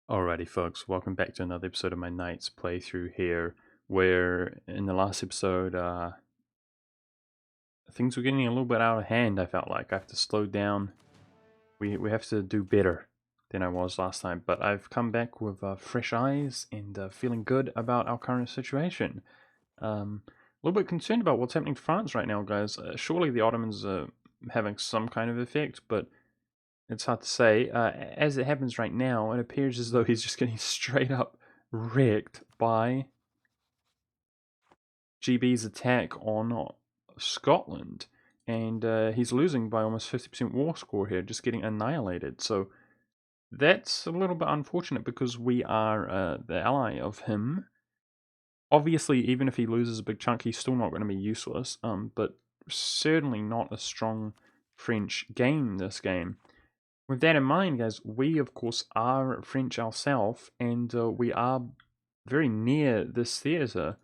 Alrighty, folks, welcome back to another episode of my Knights playthrough here, where in the last episode, things were getting a little bit out of hand, I felt like. I have to slow down. We have to do better than I was last time, but I've come back with fresh eyes and feeling good about our current situation. A little bit concerned about what's happening to France right now, guys. Surely the Ottomans are having some kind of effect, but it's hard to say. As it happens right now, it appears as though he's just getting straight up wrecked by GB's attack on Scotland. And he's losing by almost 50% war score here, just getting annihilated. So that's a little bit unfortunate because we are the ally of him. Obviously, even if he loses a big chunk, he's still not going to be useless. But certainly not a strong French game this game. With that in mind, guys, we of course are French ourselves, and we are very near this theatre.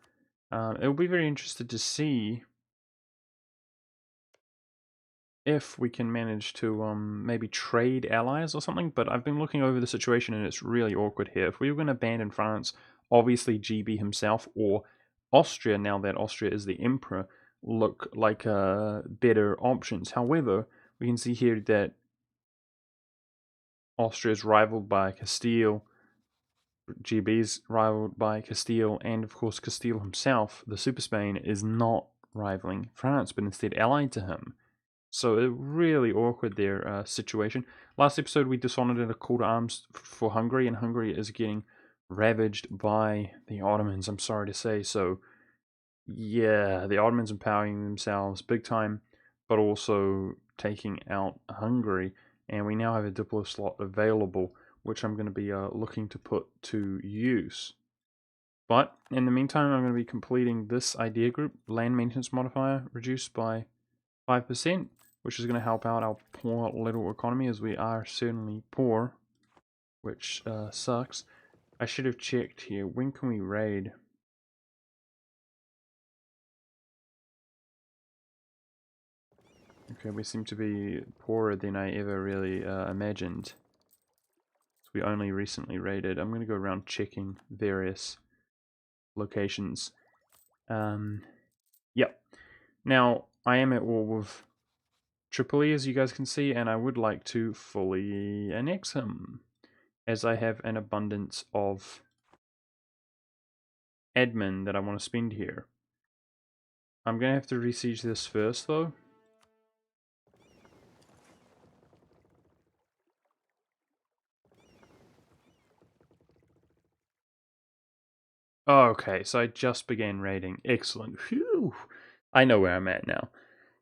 It'll be very interested to see if we can manage to maybe trade allies or something. But I've been looking over the situation, and it's really awkward here. If we were going to abandon France, obviously GB himself or Austria, now that Austria is the emperor, look like better options. However, we can see here that Austria is rivaled by Castile, GB's rivaled by Castile, and of course Castile himself, the Super Spain, is not rivaling France, but instead allied to him. So a really awkward there situation. Last episode we dishonored a call to arms for Hungary, and Hungary is getting ravaged by the Ottomans, I'm sorry to say. So yeah, the Ottomans empowering themselves big time, but also taking out Hungary. And we now have a Diplo slot available, which I'm going to be looking to put to use. But in the meantime, I'm going to be completing this idea group, land maintenance modifier reduced by 5%, which is going to help out our poor little economy, as we are certainly poor, which sucks. I should have checked here. When can we raid? Okay, we seem to be poorer than I ever really imagined. We only recently raided. I'm going to go around checking various locations. Yep. Now, I am at war with Tripoli, as you guys can see, and I would like to fully annex him, as I have an abundance of admin that I want to spend here. I'm going to have to resiege this first, though. Okay, so I just began raiding. Excellent. Phew. I know where I'm at now.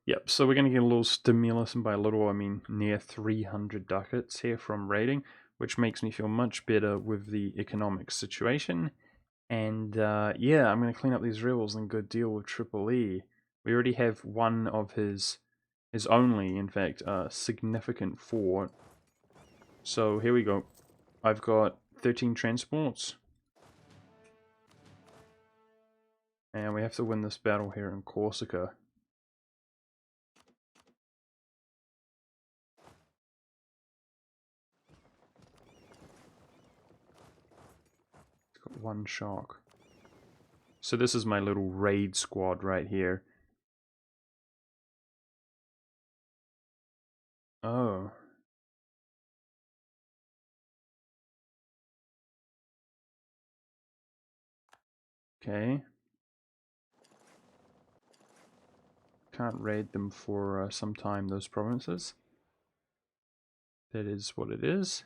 Yep, so we're going to get a little stimulus, and by little I mean near 300 ducats here from raiding, which makes me feel much better with the economic situation. And yeah, I'm going to clean up these rebels and go deal with Triple E. We already have one of his only, in fact, significant fort. So here we go. I've got 13 transports. And we have to win this battle here in Corsica. It's got one shock. So this is my little raid squad right here. Oh. Okay. Can't raid them for some time, those provinces. That is what it is.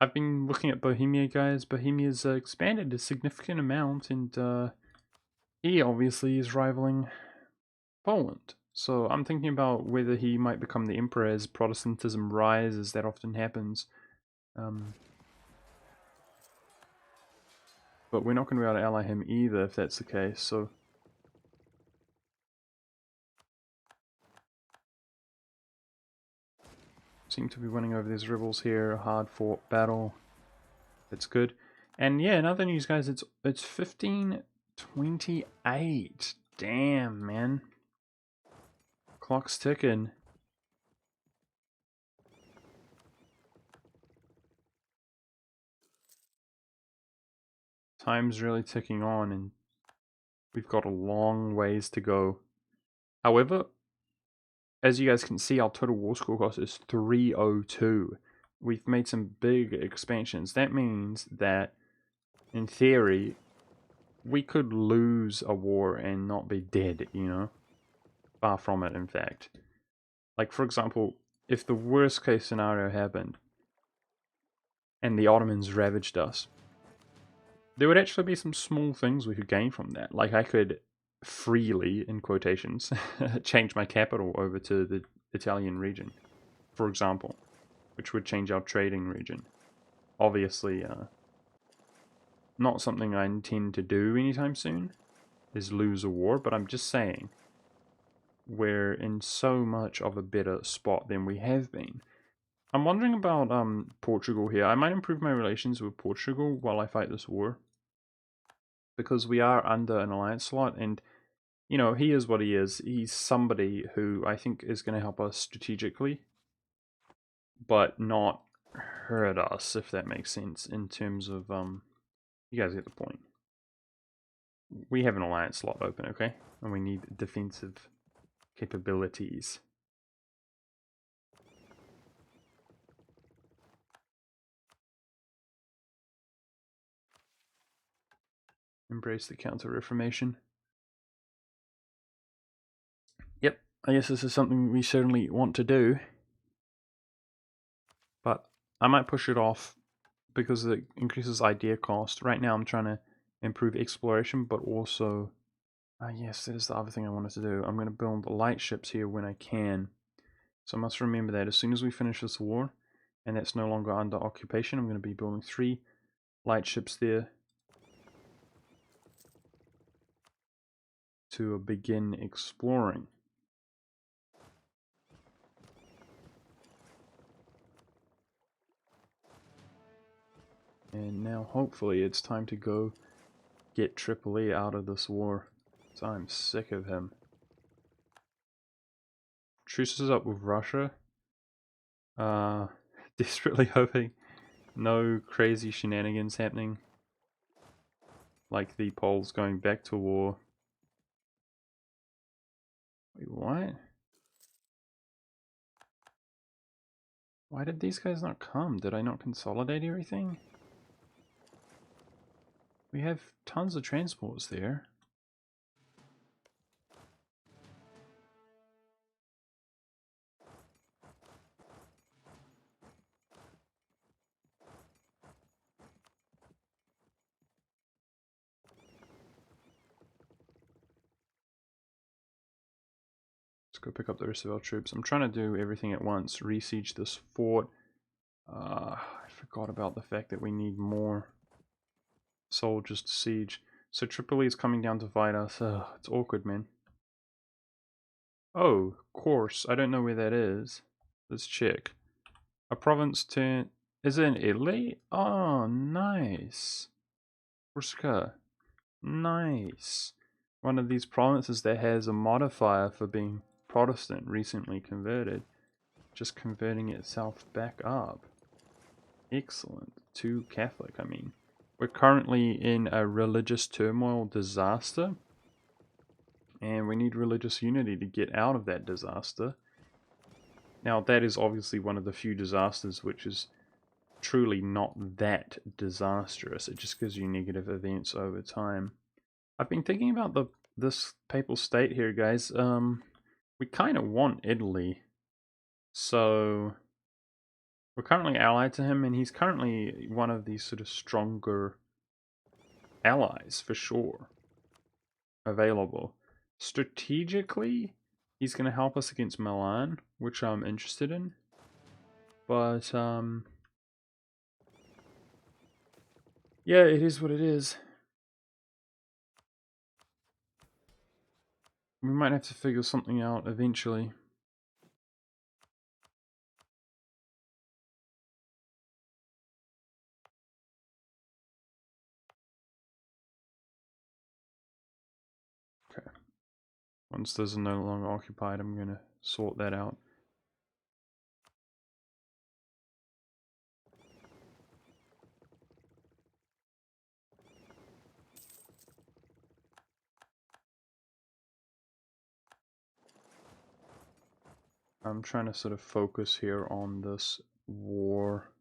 I've been looking at Bohemia, guys. Bohemia's expanded a significant amount, and he obviously is rivaling Poland. So I'm thinking about whether he might become the emperor as Protestantism rises. That often happens. But we're not going to be able to ally him either if that's the case. So seem to be winning over these rebels here. A hard fought battle. That's good. And yeah, in other news, guys, it's 15:28. Damn, man. Clock's ticking. Time's really ticking on, and we've got a long ways to go. However, as you guys can see, our total war score cost is 302. We've made some big expansions. That means that, in theory, we could lose a war and not be dead, you know? Far from it, in fact. Like, for example, if the worst case scenario happened and the Ottomans ravaged us, there would actually be some small things we could gain from that. Like, I could freely, in quotations, change my capital over to the Italian region, for example, which would change our trading region. Obviously, not something I intend to do anytime soon, is lose a war, but I'm just saying, we're in so much of a better spot than we have been. I'm wondering about Portugal here. I might improve my relations with Portugal while I fight this war, because we are under an alliance slot, and you know, he is what he is. He's somebody who I think is going to help us strategically, but not hurt us, if that makes sense, in terms of, you guys get the point. We have an alliance slot open, okay? And we need defensive capabilities. Embrace the Counter-Reformation. Yep, I guess this is something we certainly want to do. But I might push it off because it increases idea cost. Right now I'm trying to improve exploration, but also... yes, that is the other thing I wanted to do. I'm going to build light ships here when I can. So I must remember that as soon as we finish this war, and that's no longer under occupation, I'm going to be building 3 light ships there to begin exploring. And now hopefully it's time to go get Tripoli out of this war. So I'm sick of him. Truce is up with Russia. Desperately hoping no crazy shenanigans happening. Like the Poles going back to war. Wait, what? Why did these guys not come? Did I not consolidate everything? We have tons of transports there. Let's go pick up the rest of our troops. I'm trying to do everything at once. Re-siege this fort. I forgot about the fact that we need more soldiers to siege. So Tripoli is coming down to fight us. It's awkward, man. Oh, course. I don't know where that is. Let's check. A province to... Is it in Italy? Oh, nice. Corsica. Nice. One of these provinces that has a modifier for being Protestant, recently converted. Just converting itself back up. Excellent. To Catholic, I mean. We're currently in a religious turmoil disaster. And we need religious unity to get out of that disaster. Now, that is obviously one of the few disasters which is truly not that disastrous. It just gives you negative events over time. I've been thinking about this papal state here, guys. We kind of want Italy. So, we're currently allied to him, and he's currently one of these sort of stronger allies, for sure, available. Strategically, he's going to help us against Milan, which I'm interested in. But, yeah, it is what it is. We might have to figure something out eventually. Okay. Once those are no longer occupied, I'm going to sort that out. I'm trying to sort of focus here on this war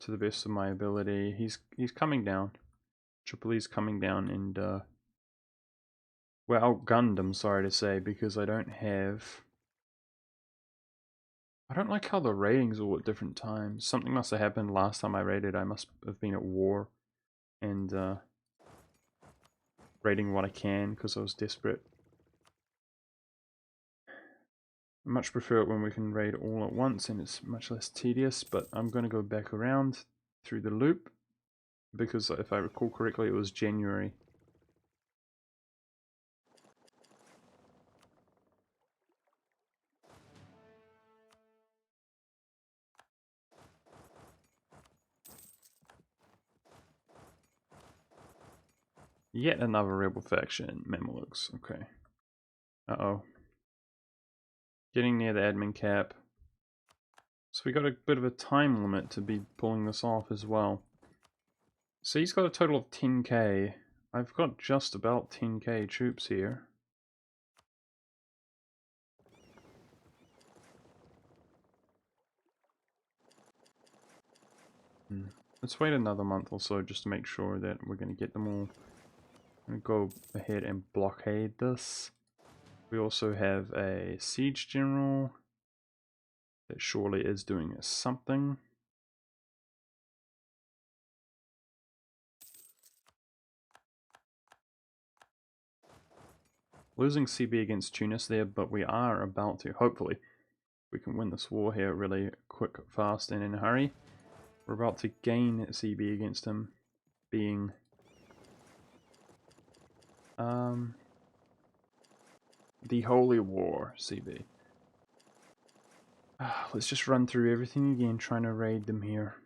to the best of my ability. He's coming down. Tripoli's coming down, and we're outgunned, I'm sorry to say, because I don't like how the ratings are all at different times. Something must have happened last time I raided. I must have been at war and raiding what I can because I was desperate. I much prefer it when we can raid all at once and it's much less tedious, but I'm going to go back around through the loop because if I recall correctly it was January. Yet another rebel faction, Mamelukes. Okay. Uh-oh. Getting near the admin cap. So we got a bit of a time limit to be pulling this off as well. So he's got a total of 10k. I've got just about 10k troops here. Let's wait another month or so just to make sure that we're going to get them all. I'm going to go ahead and blockade this. We also have a siege general that surely is doing something. Losing CB against Tunis there, but we are about to, hopefully, we can win this war here really quick, fast, and in a hurry. We're about to gain CB against him, being the Holy War CB. Let's just run through everything again, trying to raid them here.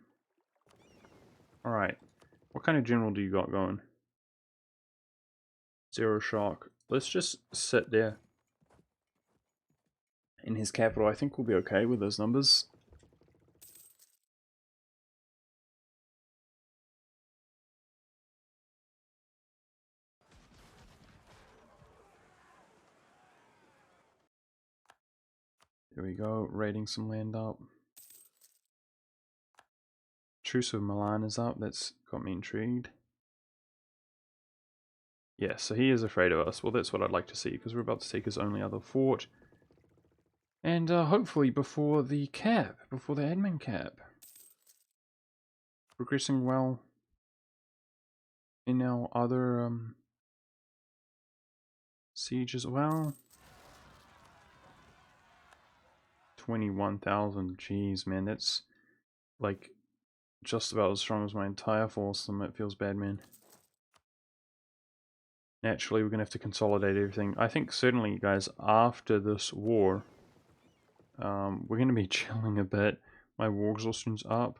Alright, what kind of general do you got going? Zero shock. Let's just sit there in his capital. I think we'll be okay with those numbers. Here we go, raiding some land up. Truce of Milan is up, that's got me intrigued. Yeah, so he is afraid of us. Well, that's what I'd like to see, because we're about to take his only other fort. And hopefully before the cap, before the admin cap. Progressing well in our other siege as well. 21,000, jeez man, that's like just about as strong as my entire force, and that feels bad, man. Naturally, we're going to have to consolidate everything. I think certainly, guys, after this war, we're going to be chilling a bit. My war exhaustion's up.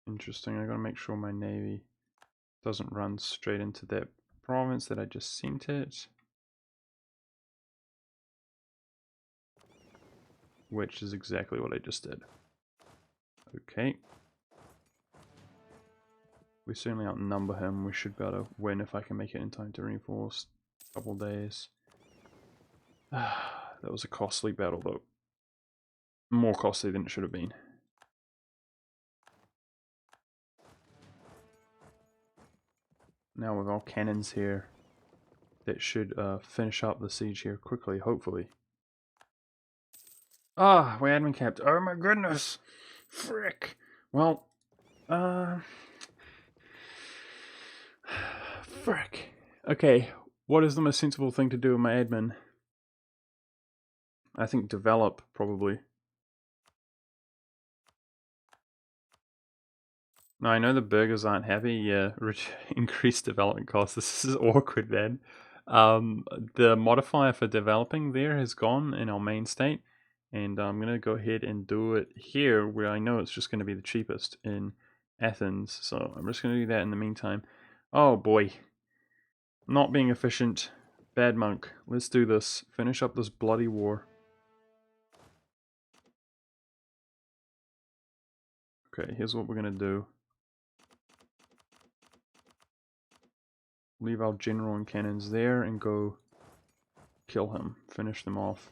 Interesting, I gotta make sure my navy doesn't run straight into that province that I just sent it. Which is exactly what I just did. Okay. We certainly outnumber him. We should be able to win if I can make it in time to reinforce. A couple days. That was a costly battle though. More costly than it should have been. Now with our cannons here, that should finish up the siege here quickly, hopefully. Ah, we're admin capped. Oh my goodness! Frick! Well, frick. Okay, what is the most sensible thing to do with my admin? I think develop, probably. No, I know the burgers aren't happy. Yeah, increased development costs. This is awkward, man. The modifier for developing there has gone in our main state, and I'm gonna go ahead and do it here, where I know it's just gonna be the cheapest in Athens. So I'm just gonna do that in the meantime. Oh boy, not being efficient. Bad monk. Let's do this. Finish up this bloody war. Okay, here's what we're gonna do. Leave our general and cannons there and go kill him. Finish them off.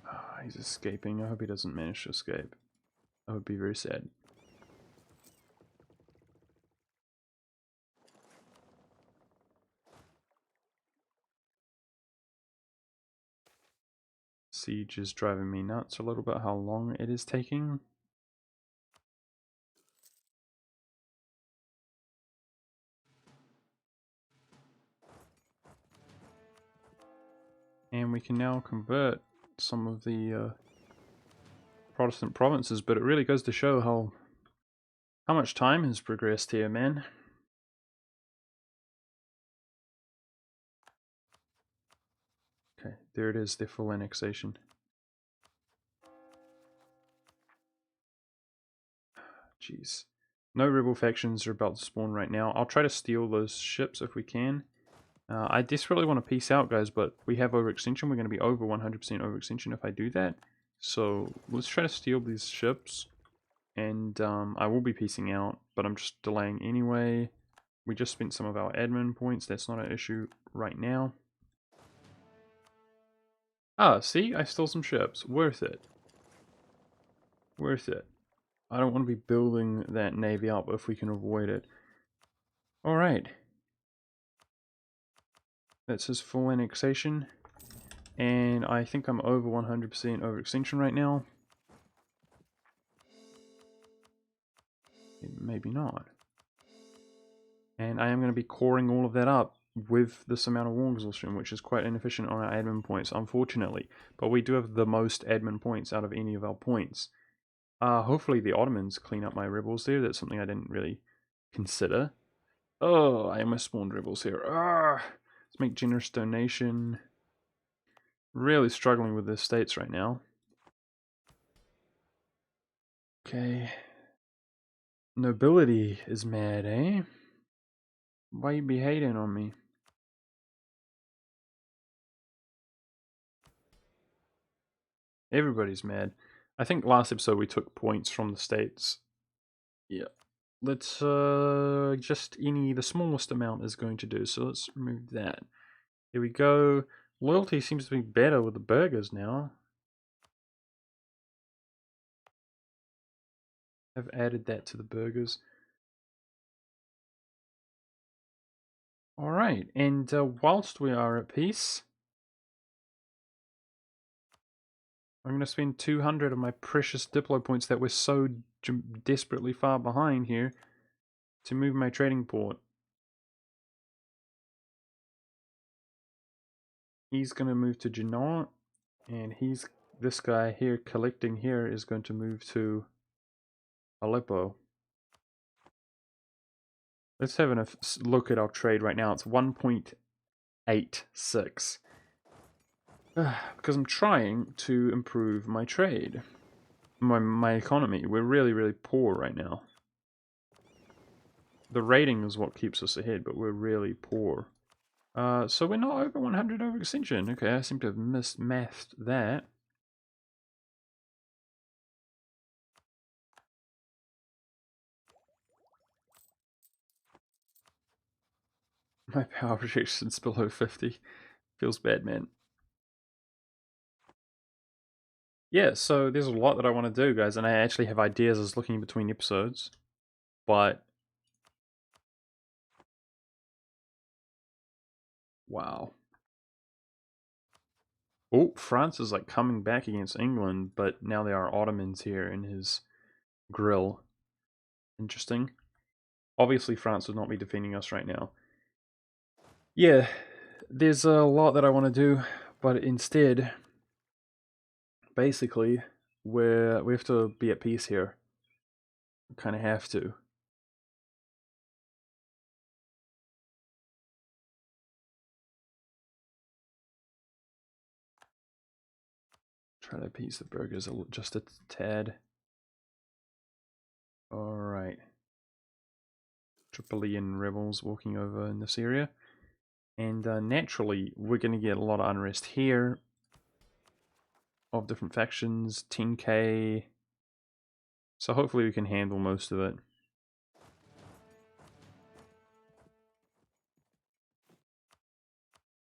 Ah, he's escaping. I hope he doesn't manage to escape. I would be very sad. Siege is driving me nuts a little bit how long it is taking. And we can now convert some of the Protestant provinces, but it really goes to show how much time has progressed here, man. Okay, there it is, the full annexation. Jeez. No rebel factions are about to spawn right now. I'll try to steal those ships if we can. I desperately want to peace out, guys, but we have overextension. We're going to be over 100% overextension if I do that. So let's try to steal these ships. And I will be peacing out, but I'm just delaying anyway. We just spent some of our admin points. That's not an issue right now. Ah, see? I stole some ships. Worth it. Worth it. I don't want to be building that navy up if we can avoid it. Alright. That's his full annexation. And I think I'm over 100% overextension right now. Maybe not. And I am going to be coring all of that up with this amount of war exhaustion, which is quite inefficient on our admin points, unfortunately. But we do have the most admin points out of any of our points. Hopefully the Ottomans clean up my rebels there. That's something I didn't really consider. Oh, I almost spawned rebels here. Let's make generous donation. Really struggling with the states right now. Okay. Nobility is mad, eh? Why you be hating on me? Everybody's mad. I think last episode we took points from the states. Yeah. Let's just the smallest amount is going to do, so let's remove that. Here we go. Loyalty seems to be better with the burgers now. I've added that to the burgers. Alright, and whilst we are at peace, I'm going to spend 200 of my precious Diplo points that we're so desperately far behind here to move my trading port. He's going to move to Genoa, and this guy here collecting here is going to move to Aleppo. Let's have a look at our trade right now. It's 1.86. Because I'm trying to improve my trade. My economy. We're really, really poor right now. The rating is what keeps us ahead, but we're really poor. So we're not over 100 overextension. Okay, I seem to have mismathed that. My power projection's below 50. Feels bad, man. Yeah, so there's a lot that I want to do, guys, and I actually have ideas as looking between episodes. But wow. Oh, France is like coming back against England, but now there are Ottomans here in his grill. Interesting. Obviously, France would not be defending us right now. Yeah, there's a lot that I want to do, but instead, basically, we have to be at peace here. We kind of have to. Try to appease the burghers just a tad. Alright. Tripolian rebels walking over in this area. And naturally, we're going to get a lot of unrest here. Of different factions, 10k. So hopefully we can handle most of it.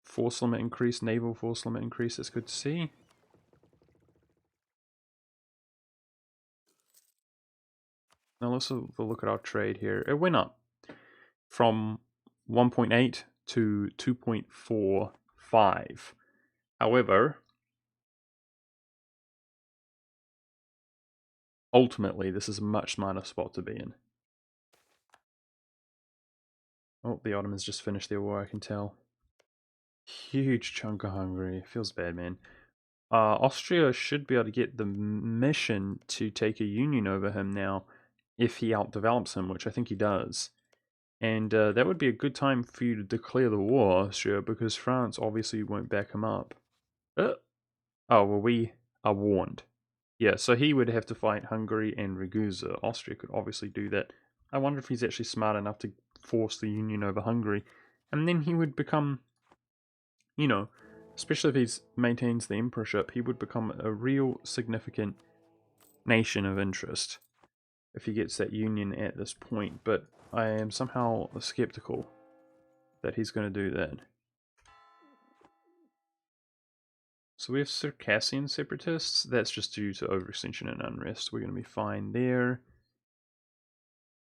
Force limit increase, naval force limit increase, that's good to see. Now let's have a look at our trade here. It went up from 1.8 to 2.45. However, ultimately this is a much smarter spot to be in. Oh, the Ottomans just finished their war, I can tell. Huge chunk of Hungary. Feels bad, man. Austria should be able to get the mission to take a union over him now if he outdevelops him, which I think he does. And that would be a good time for you to declare the war, Austria, because France obviously won't back him up. Oh, well, we are warned. Yeah, so he would have to fight Hungary and Ragusa. Austria could obviously do that. I wonder if he's actually smart enough to force the union over Hungary. And then he would become, you know, especially if he maintains the emperorship, he would become a real significant nation of interest if he gets that union at this point. But I am somehow skeptical that he's going to do that. So we have Circassian separatists. That's just due to overextension and unrest. We're going to be fine there.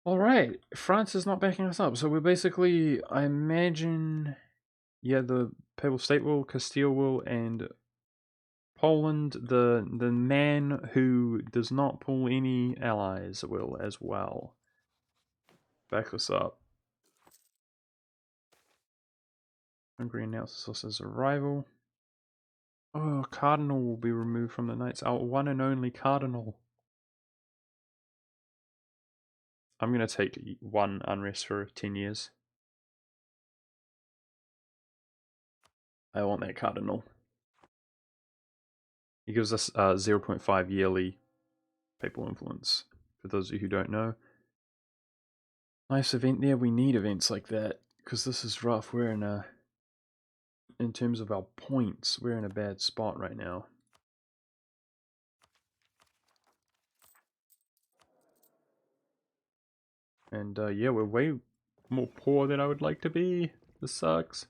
Alright, France is not backing us up. So we're basically, I imagine, yeah, the Papal State will, Castile will, and Poland, the man who does not pull any allies will as well. Back us up. Hungary announces us as a rival. Oh, Cardinal will be removed from the Knights. Our one and only Cardinal. I'm going to take one unrest for 10 years. I want that Cardinal. He gives us 0.5 yearly papal influence, for those of you who don't know. Nice event there. We need events like that, because this is rough. We're in terms of our points, we're in a bad spot right now. And yeah, we're way more poor than I would like to be. This sucks.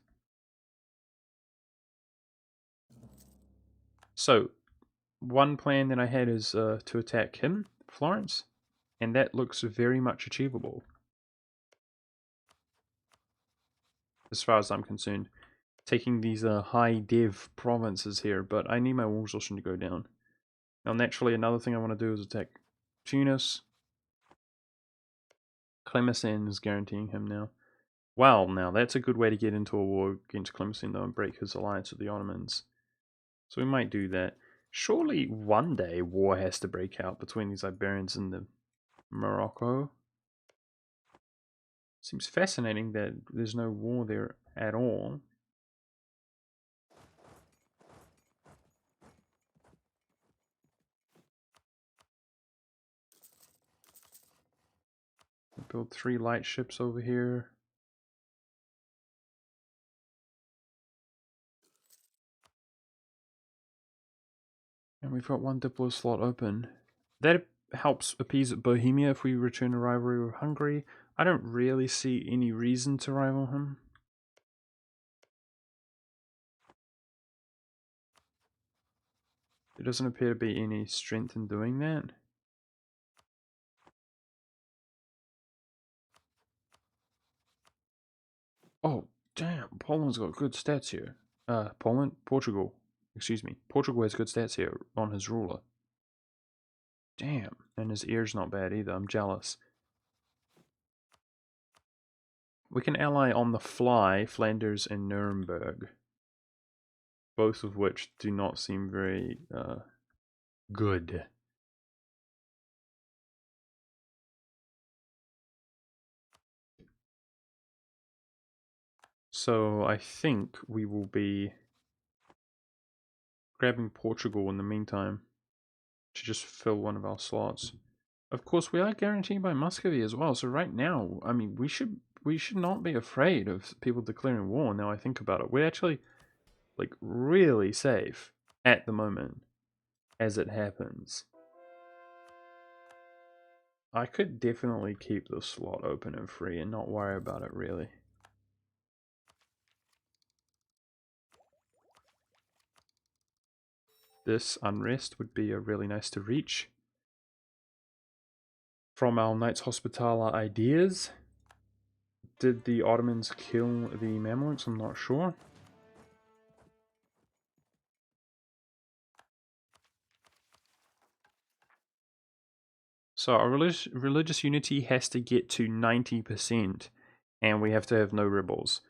So, one plan that I had is to attack him, Florence, and that looks very much achievable. As far as I'm concerned. Taking these high dev provinces here, but I need my war exhaustion to go down. Now, naturally, another thing I want to do is attack Tunis. Tlemcen is guaranteeing him now. Wow, now that's a good way to get into a war against Tlemcen, though, and break his alliance with the Ottomans. So we might do that. Surely one day war has to break out between these Iberians and the Morocco. Seems fascinating that there's no war there at all. Build 3 light ships over here. And we've got 1 Diplo slot open. That helps appease Bohemia if we return a rivalry with Hungary. I don't really see any reason to rival him. There doesn't appear to be any strength in doing that. Oh, damn, Poland's got good stats here. Portugal. Excuse me. Portugal has good stats here on his ruler. Damn, and his heir's not bad either. I'm jealous. We can ally on the fly Flanders and Nuremberg. Both of which do not seem very good. So I think we will be grabbing Portugal in the meantime to just fill one of our slots. Of course, we are guaranteed by Muscovy as well. So right now, I mean, we should not be afraid of people declaring war. Now I think about it, we're actually like really safe at the moment as it happens. I could definitely keep the slot open and free and not worry about it really. This unrest would be really nice to reach. From our Knights Hospitaller ideas, did the Ottomans kill the Mamluks? I'm not sure. So our religious unity has to get to 90%, and we have to have no rebels.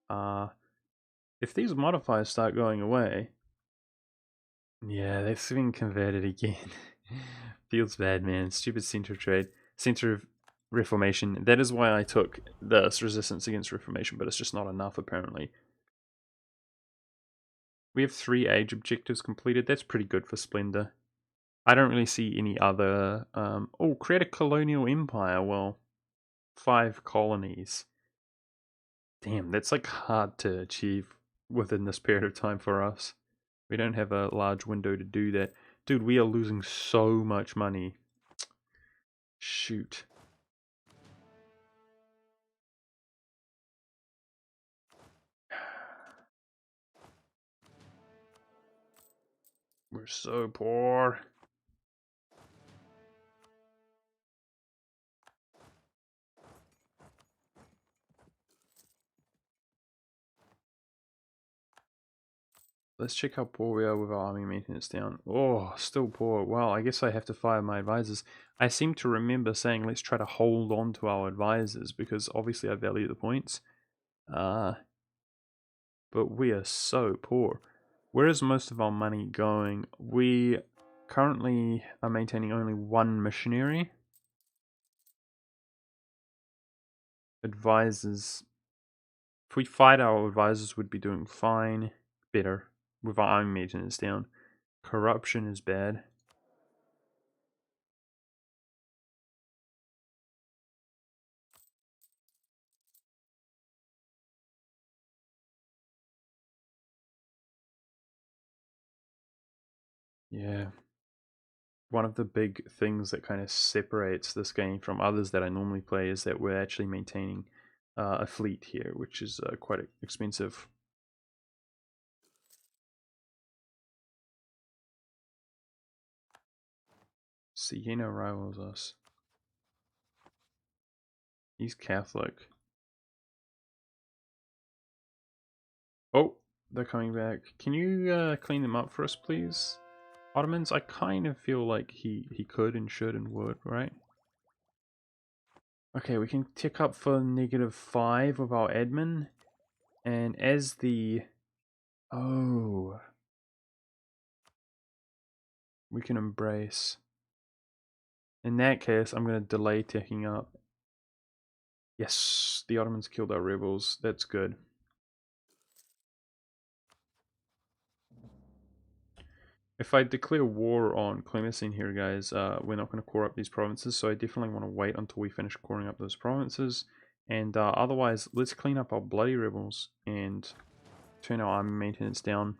If these modifiers start going away, yeah, that's been converted again. Feels bad, man. Stupid center of trade, center of reformation. That is why I took this resistance against reformation, but it's just not enough apparently. We have 3 age objectives completed. That's pretty good for Splendor. I don't really see any other... oh, create a colonial empire. Well, 5 colonies. Damn, that's like hard to achieve within this period of time for us. We don't have a large window to do that. Dude, we are losing so much money. Shoot. We're so poor. Let's check how poor we are with our army maintenance down. Oh, still poor. Well, I guess I have to fire my advisors. I seem to remember saying let's try to hold on to our advisors because obviously I value the points. But we are so poor. Where is most of our money going? We currently are maintaining only 1 missionary. Advisors. If we fight, our advisors would be doing fine. Better. With our army maintenance down. Corruption is bad. Yeah. One of the big things that kind of separates this game from others that I normally play is that we're actually maintaining a fleet here, which is quite expensive. Siena rivals us. He's Catholic. Oh, they're coming back. Can you clean them up for us, please? Ottomans, I kind of feel like he could and should and would, right? Okay, we can tick up for -5 with our admin. And as the... Oh... We can embrace. In that case, I'm going to delay ticking up. Yes, the Ottomans killed our rebels. That's good. If I declare war on Clemenceau here, guys, we're not going to core up these provinces, so I definitely want to wait until we finish coring up those provinces. And otherwise, let's clean up our bloody rebels and turn our army maintenance down.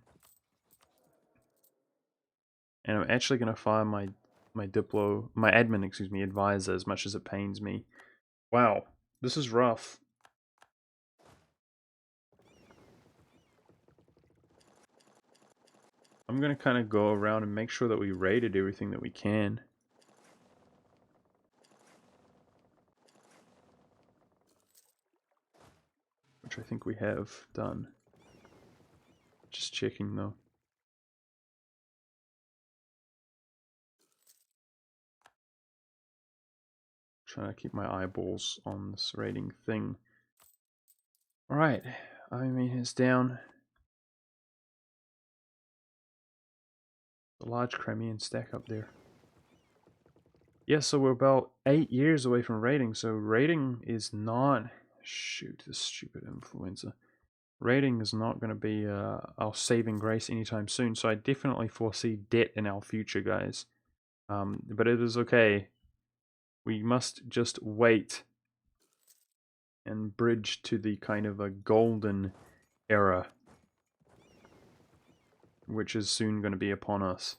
And I'm actually going to fire my admin, excuse me, advisor, as much as it pains me. Wow, this is rough. I'm going to kind of go around and make sure that we raided everything that we can. Which I think we have done. Just checking though. Trying to keep my eyeballs on this raiding thing. Alright, I mean it's down. A large Crimean stack up there. Yeah, so we're about 8 years away from raiding, so raiding is not... Shoot, this stupid influenza. Raiding is not going to be our saving grace anytime soon, so I definitely foresee debt in our future, guys. But it is okay. We must just wait and bridge to the kind of a golden era, which is soon going to be upon us.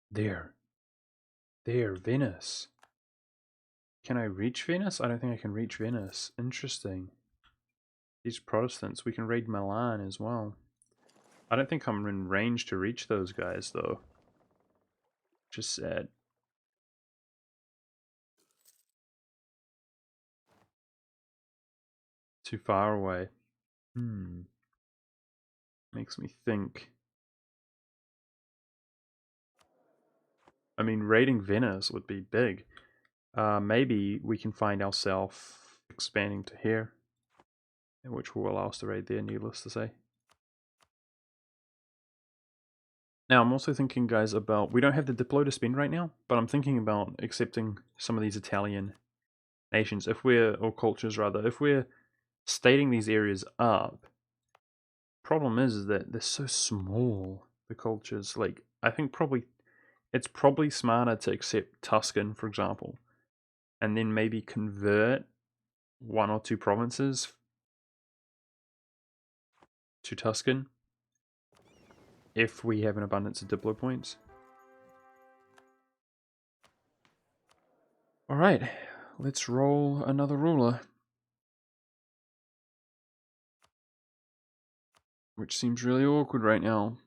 There, Venice. Can I reach Venice? I don't think I can reach Venice. Interesting. These Protestants, we can raid Milan as well. I don't think I'm in range to reach those guys, though. Just sad. Too far away. Makes me think. I mean, raiding Venice would be big. Maybe we can find ourselves expanding to here, which will allow us to raid there, needless to say. Now, I'm also thinking, guys, about... We don't have the Diplo to spend right now, but I'm thinking about accepting some of these Italian nations, or cultures rather. If we're stating these areas up, problem is that they're so small, the cultures. Like, I think it's probably smarter to accept Tuscan, for example, and then maybe convert 1 or 2 provinces to Tuscan if we have an abundance of Diplo points. Alright, let's roll another ruler. Which seems really awkward right now.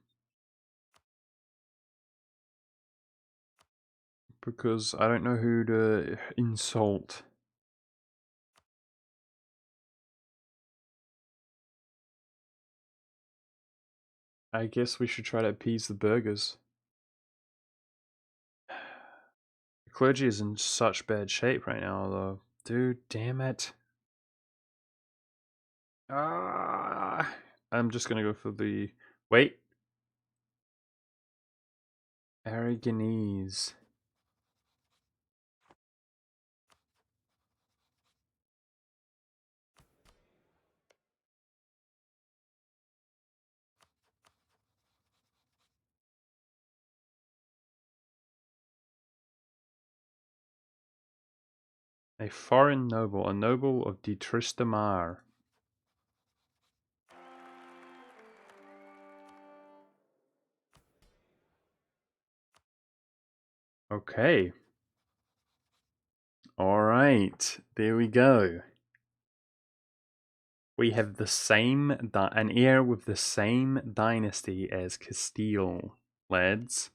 Because I don't know who to insult. I guess we should try to appease the burghers. The clergy is in such bad shape right now, though. Dude, damn it. I'm just gonna go for the... Wait. Aragonese. A foreign noble, a noble of De Tristramar. Okay. Alright, there we go. We have the same, an heir with the same dynasty as Castile, lads.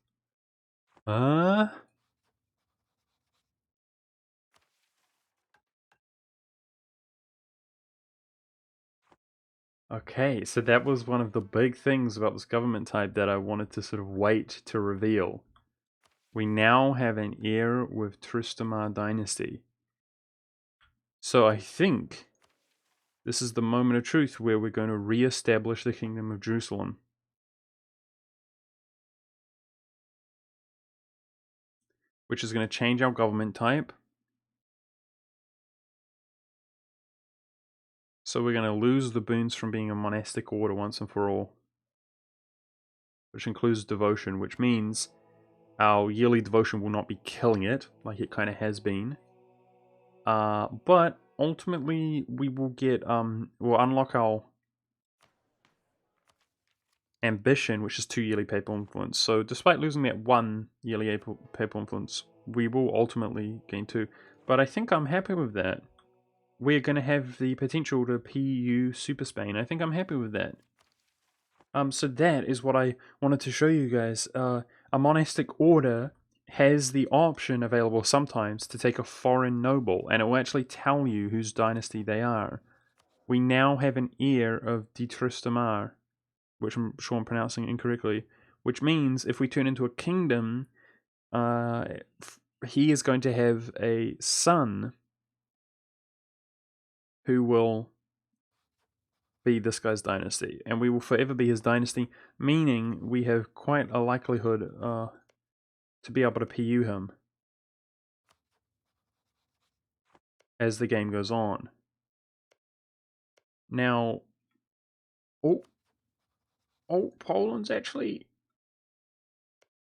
Okay, so that was one of the big things about this government type that I wanted to sort of wait to reveal. We now have an heir with Tristramar dynasty. So I think this is the moment of truth where we're going to re-establish the Kingdom of Jerusalem. Which is going to change our government type. So we're going to lose the boons from being a monastic order once and for all. Which includes devotion, which means our yearly devotion will not be killing it, like it kind of has been. But ultimately we will get, we'll unlock our ambition, which is 2 yearly papal influence. So despite losing that 1 yearly papal influence, we will ultimately gain 2. But I think I'm happy with that. We're going to have the potential to PU Super Spain. I think I'm happy with that. So that is what I wanted to show you guys. A monastic order has the option available sometimes to take a foreign noble, and it will actually tell you whose dynasty they are. We now have an heir of De Tristramar, which I'm sure I'm pronouncing incorrectly, which means if we turn into a kingdom, he is going to have a son who will be this guy's dynasty, and we will forever be his dynasty, meaning we have quite a likelihood to be able to PU him as the game goes on. Now, Poland's actually...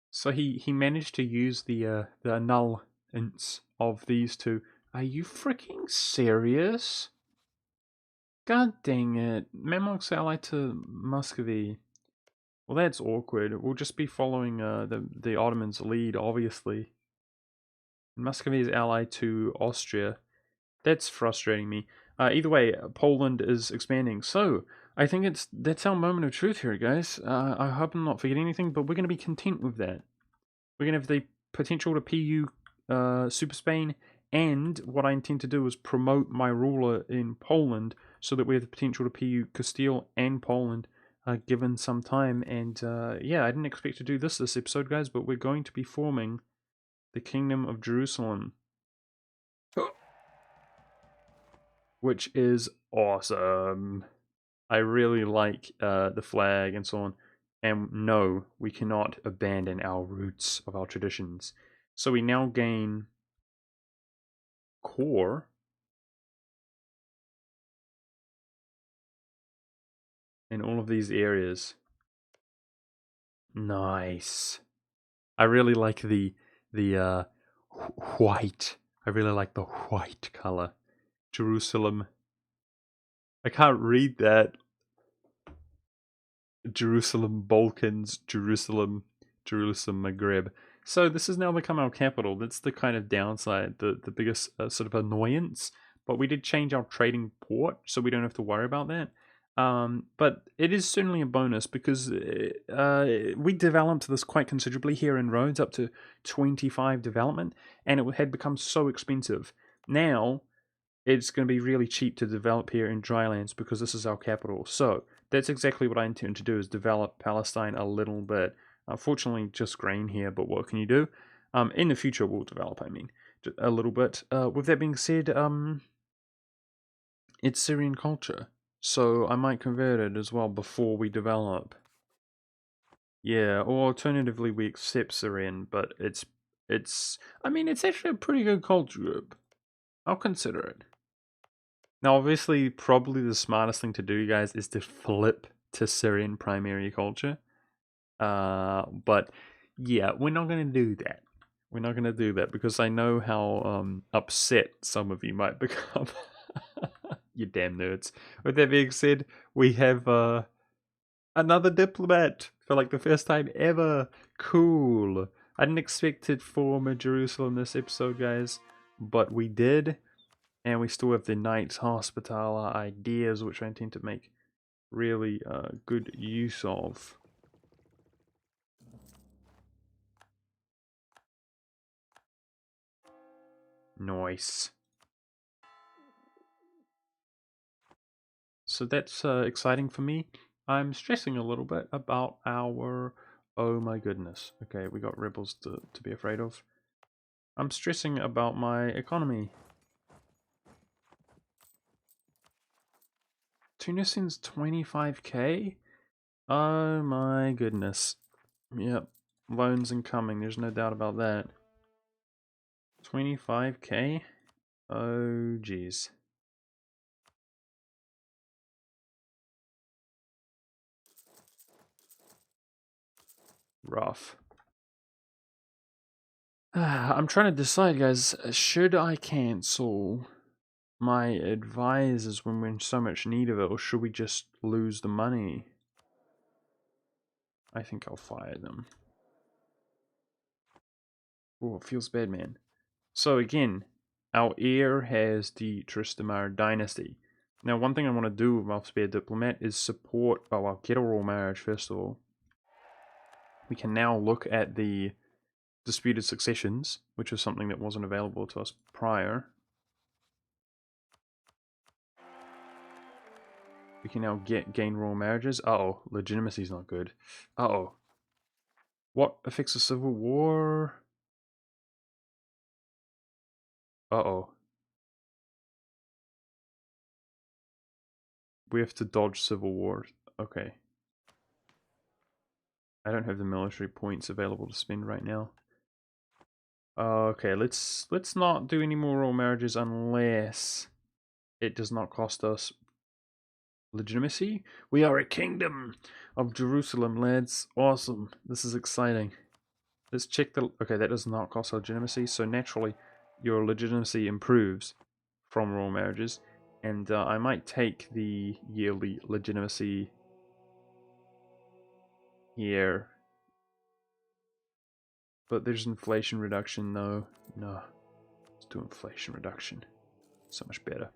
So he managed to use the annullance of these two. Are you freaking serious? God dang it. Mamluk's allied to Muscovy. Well, that's awkward. We'll just be following the Ottomans' lead, obviously. Muscovy is allied to Austria. That's frustrating me. Either way, Poland is expanding. So, I think that's our moment of truth here, guys. I hope I'm not forgetting anything, but we're going to be content with that. We're going to have the potential to PU Super Spain, and what I intend to do is promote my ruler in Poland so that we have the potential to PU Castile and Poland given some time. And yeah, I didn't expect to do this episode, guys, but we're going to be forming the Kingdom of Jerusalem, which is awesome. I really like the flag and so on. And no, we cannot abandon our roots of our traditions. So we now gain core in all of these areas. Nice. I really like the white. I really like the white color. Jerusalem. I can't read that. Jerusalem, Balkans, Jerusalem, Maghreb. So this has now become our capital. That's the kind of downside, the biggest sort of annoyance. But we did change our trading port, so we don't have to worry about that. But it is certainly a bonus because we developed this quite considerably here in Rhodes, up to 25 development, and it had become so expensive. Now, it's going to be really cheap to develop here in Drylands because this is our capital. So that's exactly what I intend to do, is develop Palestine a little bit. Unfortunately, just grain here, but what can you do? In the future, we'll develop, I mean, a little bit. With that being said, it's Syrian culture, so I might convert it as well before we develop. Yeah, or alternatively, we accept Syrian, but I mean, it's actually a pretty good culture group. I'll consider it. Now, obviously, probably the smartest thing to do, guys, is to flip to Syrian primary culture. But yeah, we're not going to do that. We're not going to do that because I know how upset some of you might become. You damn nerds. With that being said, we have another diplomat for like the first time ever. Cool. I didn't expect to form a Jerusalem this episode, guys, but we did. And we still have the Knights Hospitaller ideas, which I intend to make really good use of. Nice. So that's exciting for me. I'm stressing a little bit about our... Oh my goodness. Okay, we got rebels to be afraid of. I'm stressing about my economy. Tunisian's 25k? Oh my goodness. Yep. Loans incoming, there's no doubt about that. 25k? Oh geez. Rough. I'm trying to decide, guys. Should I cancel my advisors when we're in so much need of it, or should we just lose the money? I think I'll fire them. Oh, it feels bad, man. So again, our heir has the Tristamar dynasty. Now, one thing I want to do with my spare diplomat is support our Kettle marriage, first of all. We can now look at the disputed successions, which was something that wasn't available to us prior. We can now gain royal marriages. Uh-oh, legitimacy is not good. Uh-oh. What affects a civil war? Uh-oh. We have to dodge civil war. Okay. I don't have the military points available to spend right now. Okay, let's not do any more royal marriages unless it does not cost us legitimacy. We are a kingdom of Jerusalem, lads. Awesome. This is exciting. Let's check the... Okay, that does not cost legitimacy, so naturally your legitimacy improves from royal marriages. And I might take the yearly legitimacy here. But there's inflation reduction, though. No. Let's do inflation reduction. So much better.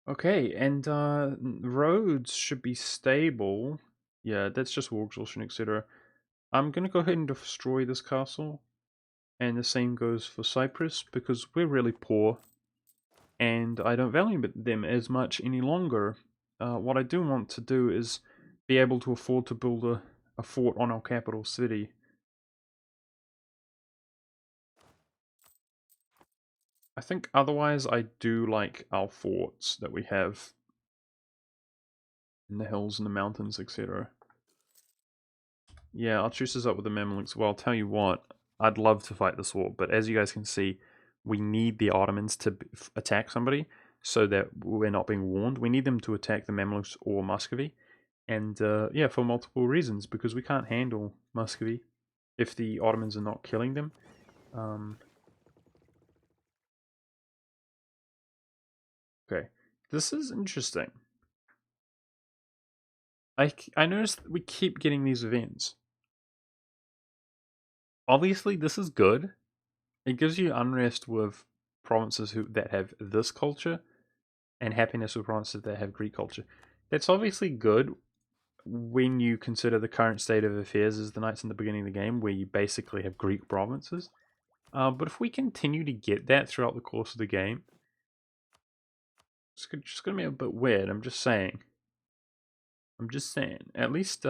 Okay, and roads should be stable. Yeah, that's just war exhaustion, etc. I'm gonna go ahead and destroy this castle. And the same goes for Cyprus, because we're really poor. And I don't value them as much any longer. What I do want to do is be able to afford to build a fort on our capital city. I think otherwise I do like our forts that we have in the hills and the mountains, etc. Yeah, I'll choose this up with the Mamluks. Well, I'll tell you what, I'd love to fight this war, but as you guys can see, we need the Ottomans to attack somebody so that we're not being warned. We need them to attack the Mamluks or Muscovy. And yeah, for multiple reasons, because we can't handle Muscovy if the Ottomans are not killing them. Okay, this is interesting. I noticed we keep getting these events. Obviously, this is good. It gives you unrest with provinces that have this culture, and happiness with provinces that have Greek culture. That's obviously good when you consider the current state of affairs as the Knights in the beginning of the game, where you basically have Greek provinces. But if we continue to get that throughout the course of the game, it's just going to be a bit weird. I'm just saying. At least,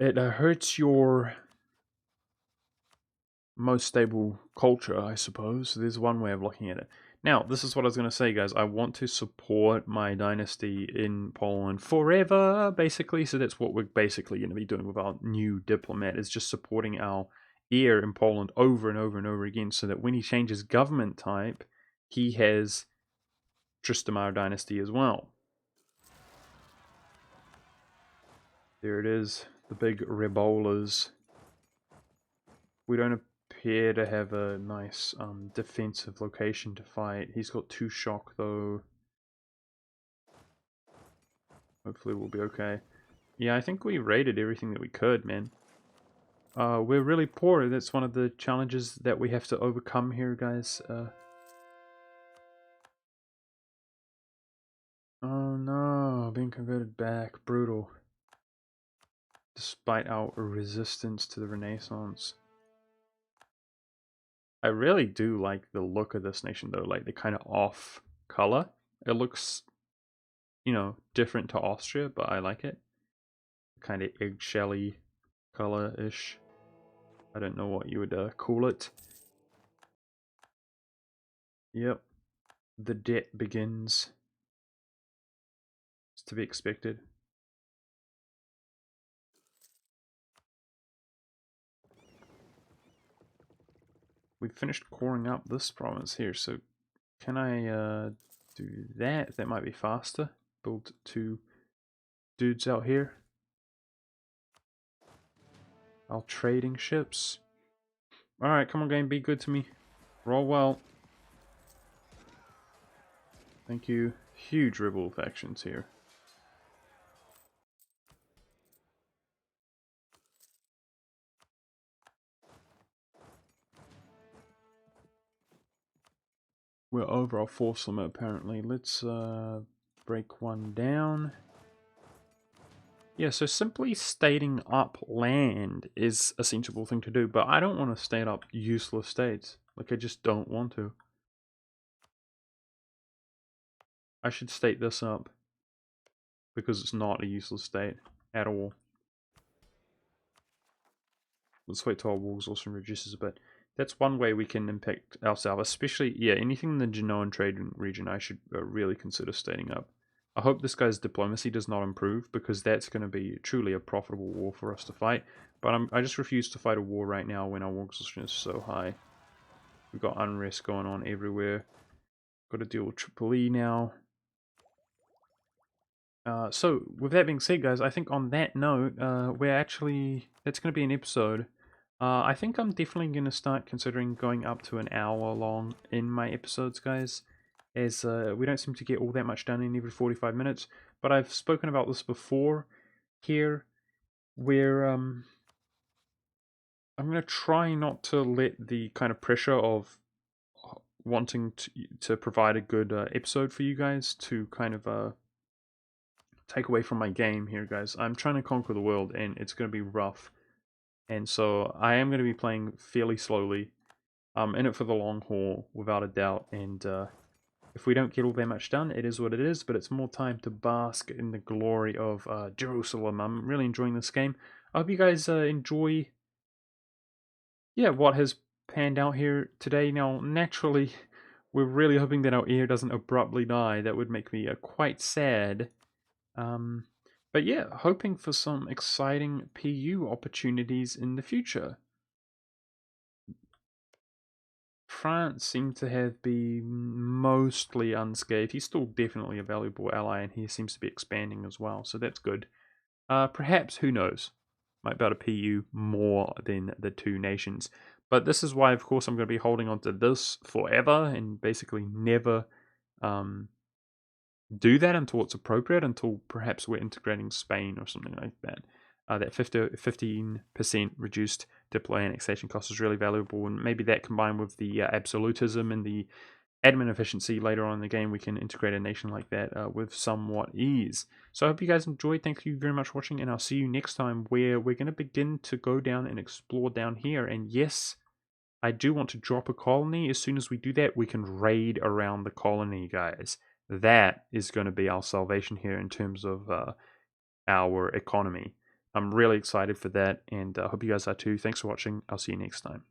it hurts your most stable culture, I suppose. There's one way of looking at it. Now, this is what I was going to say, guys. I want to support my dynasty in Poland forever, basically. So that's what we're basically going to be doing with our new diplomat, is just supporting our heir in Poland over and over and over again, so that when he changes government type, he has Tristamar dynasty as well. There it is, the big Rebolas. We don't appear to have a nice defensive location to fight. He's got 2 shock though. Hopefully we'll be okay. Yeah, I think we raided everything that we could, man. We're really poor. That's one of the challenges that we have to overcome here, guys. Oh no, being converted back. Brutal. Despite our resistance to the Renaissance. I really do like the look of this nation, though. Like, the kind of off color. It looks, you know, different to Austria, but I like it. Kind of eggshelly color-ish. I don't know what you would call it. Yep. The debt begins. It's to be expected. We've finished coring up this province here, so can I do that? That might be faster. Build 2 dudes out here. Our trading ships. Alright, come on game, be good to me. Roll well. Thank you. Huge rebel factions here. We're over our force limit apparently. Let's break one down. Yeah, so simply stating up land is a sensible thing to do, but I don't want to state up useless states. Like, I just don't want to. I should state this up, because it's not a useless state at all. Let's wait till our war exhaustion reduces a bit. that's one way we can impact ourselves, especially, yeah, anything in the Genoan trading region I should really consider stating up. I hope this guy's diplomacy does not improve, because that's going to be truly a profitable war for us to fight. But I just refuse to fight a war right now when our war exhaustion is so high. We've got unrest going on everywhere. Got to deal with Tripoli now. So, with that being said, guys, I think on that note, that's going to be an episode. I think I'm definitely going to start considering going up to an hour long in my episodes, guys, as we don't seem to get all that much done in every 45 minutes. But I've spoken about this before here, where I'm going to try not to let the kind of pressure of wanting to provide a good episode for you guys to kind of take away from my game here, guys. I'm trying to conquer the world, and it's going to be rough. And so I am going to be playing fairly slowly. I'm in it for the long haul, without a doubt. And if we don't get all that much done, it is what it is. But it's more time to bask in the glory of Jerusalem. I'm really enjoying this game. I hope you guys enjoy, yeah, what has panned out here today. Now, naturally, we're really hoping that our heir doesn't abruptly die. That would make me quite sad. But yeah, hoping for some exciting PU opportunities in the future. France seemed to have been mostly unscathed. He's still definitely a valuable ally, and he seems to be expanding as well, so that's good. Perhaps, who knows, might be able to PU more than the two nations. But this is why, of course, I'm going to be holding on to this forever and basically never do that until it's appropriate, until perhaps we're integrating Spain or something like that. That 15% reduced diplo annexation cost is really valuable, and maybe that combined with the absolutism and the admin efficiency later on in the game, we can integrate a nation like that with somewhat ease. So I hope you guys enjoyed. Thank you very much for watching, and I'll see you next time, where we're going to begin to go down and explore down here. And yes, I do want to drop a colony. As soon as we do that, we can raid around the colony, guys. That is going to be our salvation here in terms of our economy. I'm really excited for that, and I hope you guys are too. Thanks for watching. I'll see you next time.